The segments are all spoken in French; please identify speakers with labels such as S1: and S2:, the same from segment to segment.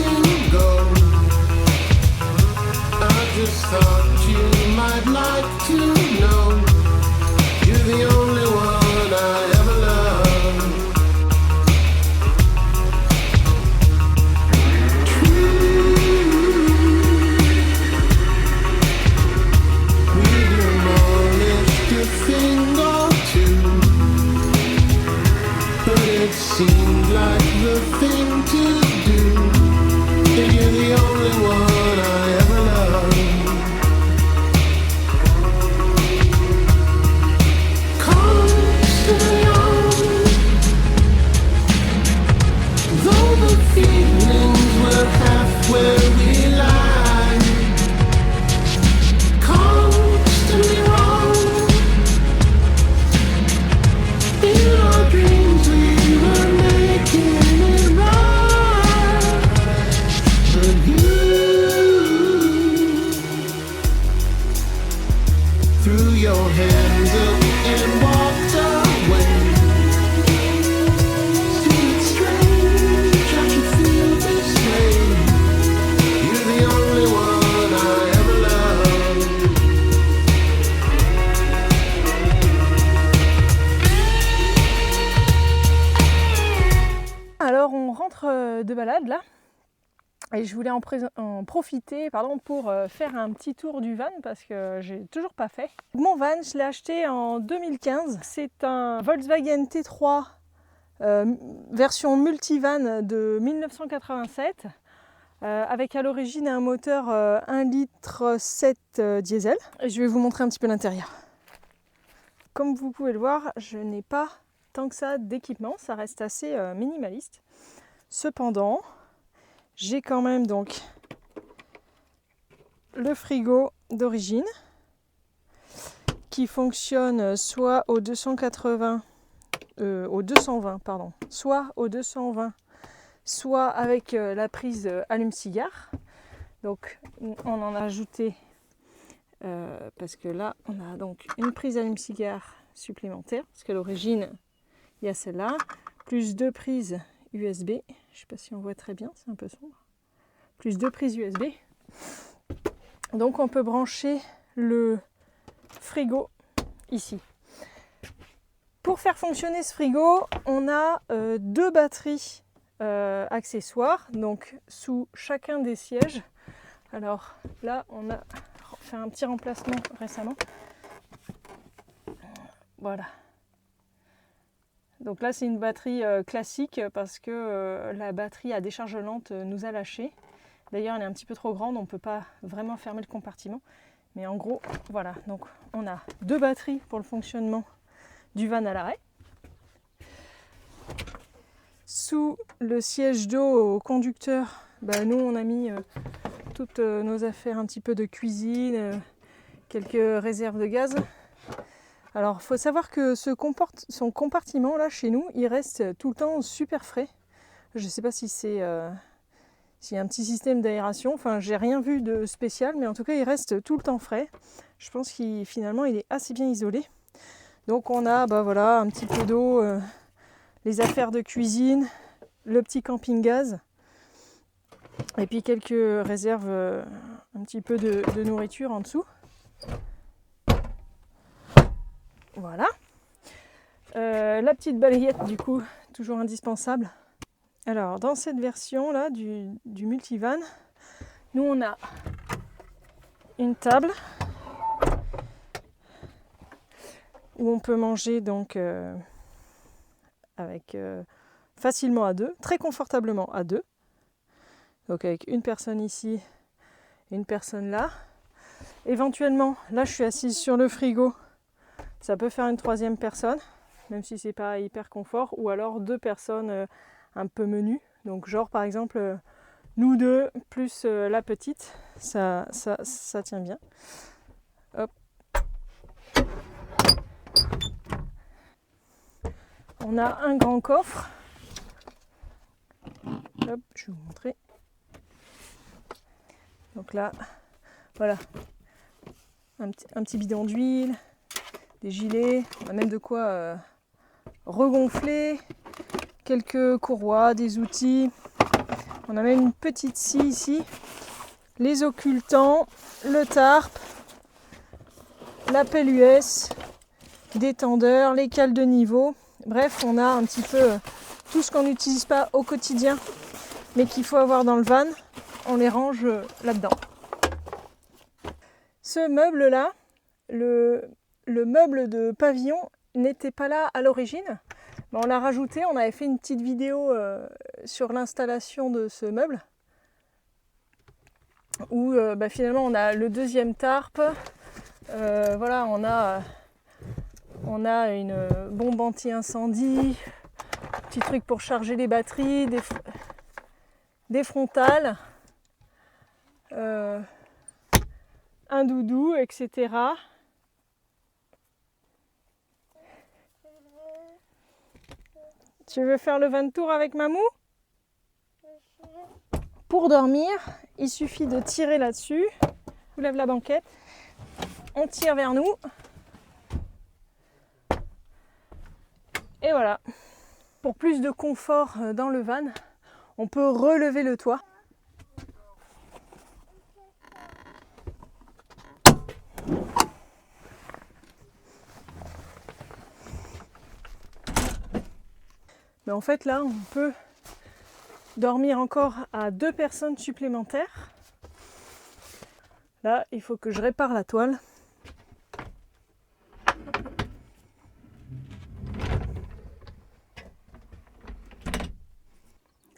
S1: to go. I just thought you might like to know you're the only one I ever loved. True, we demolished a thing or two, but it seemed like the thing to do. And you're the only one I ever loved. Constantly on, though the feelings were half where we lie. Constantly wrong, in our dreams we were making it right. But you threw your hands up and walked away. Seemed it strange I should feel this way. You're the only one I ever loved.
S2: Alors on rentre de balade là et je voulais en profiter pour faire un petit tour du van parce que j'ai toujours pas fait. Mon van, je l'ai acheté en 2015. C'est un Volkswagen T3 version multivan de 1987 avec à l'origine un moteur 1,7 litre diesel. Et je vais vous montrer un petit peu l'intérieur. Comme vous pouvez le voir, je n'ai pas tant que ça d'équipement, ça reste assez minimaliste. Cependant, j'ai quand même donc le frigo d'origine qui fonctionne soit au 220, soit au 220, soit avec la prise allume-cigare. Donc on en a ajouté parce que là on a donc une prise allume-cigare supplémentaire parce qu'à l'origine il y a celle-là, plus 2 prises USB. Je ne sais pas si on voit très bien, c'est un peu sombre. Plus 2 prises USB. Donc on peut brancher le frigo ici. Pour faire fonctionner ce frigo, on a 2 batteries accessoires, donc sous chacun des sièges. Alors là, on a fait un petit remplacement récemment. Voilà. Donc là c'est une batterie classique parce que la batterie à décharge lente nous a lâché. D'ailleurs elle est un petit peu trop grande, on ne peut pas vraiment fermer le compartiment. Mais en gros voilà, donc on a 2 batteries pour le fonctionnement du van à l'arrêt. Sous le siège dos au conducteur, nous on a mis toutes nos affaires, un petit peu de cuisine, quelques réserves de gaz. Alors, il faut savoir que son compartiment, là, chez nous, il reste tout le temps super frais. Je ne sais pas si c'est s'il y a un petit système d'aération. Enfin, j'ai rien vu de spécial, mais en tout cas, il reste tout le temps frais. Je pense finalement, il est assez bien isolé. Donc, on a voilà, un petit peu d'eau, les affaires de cuisine, le petit camping-gaz, et puis quelques réserves, un petit peu de nourriture en dessous. Voilà. La petite balayette, du coup, toujours indispensable. Alors, dans cette version-là du multivan, nous, on a une table où on peut manger donc avec facilement à 2, très confortablement à 2. Donc, avec une personne ici et une personne là. Éventuellement, là, je suis assise sur le frigo. Ça peut faire une 3e personne, même si c'est pas hyper confort, ou alors 2 personnes un peu menues. Donc genre par exemple nous 2 plus la petite, ça tient bien. Hop. On a un grand coffre. Hop, je vais vous montrer. Donc là, voilà, un petit bidon d'huile. Des gilets, on a même de quoi regonfler, quelques courroies, des outils, On a même une petite scie ici. Les occultants, le tarp, la pelle US, des tendeurs, les cales de niveau. Bref, on a un petit peu tout ce qu'on n'utilise pas au quotidien, mais qu'il faut avoir dans le van. On les range là-dedans. Ce meuble-là, le meuble de pavillon, n'était pas là à l'origine. On l'a rajouté, on avait fait une petite vidéo sur l'installation de ce meuble. Où finalement on a le deuxième tarp. Voilà, on a une bombe anti-incendie, petit truc pour charger les batteries, des frontales, un doudou, etc. Tu veux faire le van tour avec Mamou? Pour dormir, il suffit de tirer là-dessus. Je lève la banquette. On tire vers nous. Et voilà. Pour plus de confort dans le van, on peut relever le toit. Mais en fait là, on peut dormir encore à 2 personnes supplémentaires. Là, il faut que je répare la toile.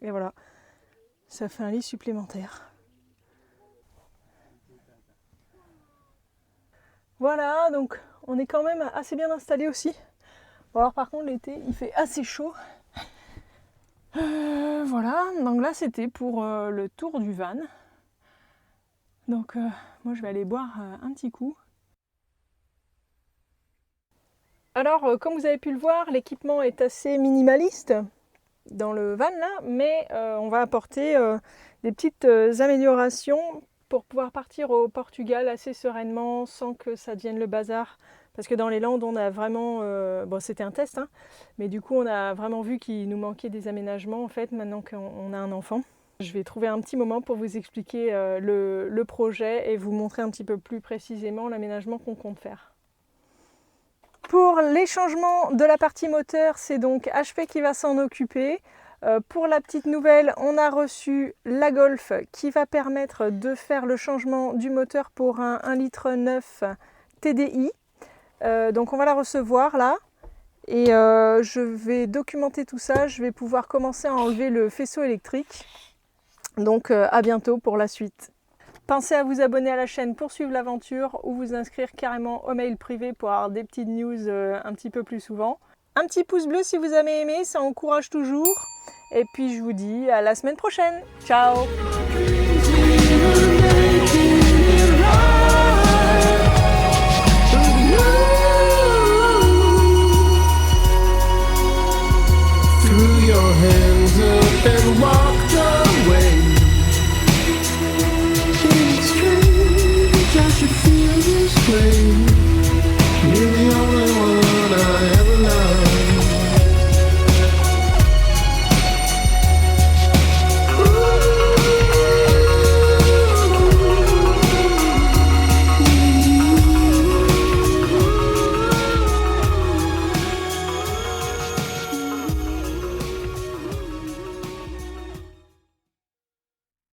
S2: Et voilà, ça fait un lit supplémentaire. Voilà, donc on est quand même assez bien installé aussi. Bon alors par contre l'été, il fait assez chaud. Voilà, donc là c'était pour le tour du van. Donc moi je vais aller boire un petit coup. Alors comme vous avez pu le voir, l'équipement est assez minimaliste dans le van là, mais on va apporter des petites améliorations pour pouvoir partir au Portugal assez sereinement sans que ça devienne le bazar. Parce que dans les Landes, on a vraiment... bon, c'était un test, hein, mais du coup, on a vraiment vu qu'il nous manquait des aménagements, en fait, maintenant qu'on a un enfant. Je vais trouver un petit moment pour vous expliquer le projet et vous montrer un petit peu plus précisément l'aménagement qu'on compte faire. Pour les changements de la partie moteur, c'est donc HP qui va s'en occuper. Pour la petite nouvelle, on a reçu la Golf qui va permettre de faire le changement du moteur pour un 1,9 litre TDI. Donc on va la recevoir là et je vais documenter tout ça, je vais pouvoir commencer à enlever le faisceau électrique. Donc à bientôt pour la suite. Pensez à vous abonner à la chaîne pour suivre l'aventure ou vous inscrire carrément au mail privé pour avoir des petites news un petit peu plus souvent. Un petit pouce bleu si vous avez aimé, ça encourage toujours. Et puis je vous dis à la semaine prochaine. Ciao!
S1: Through your hands up and walk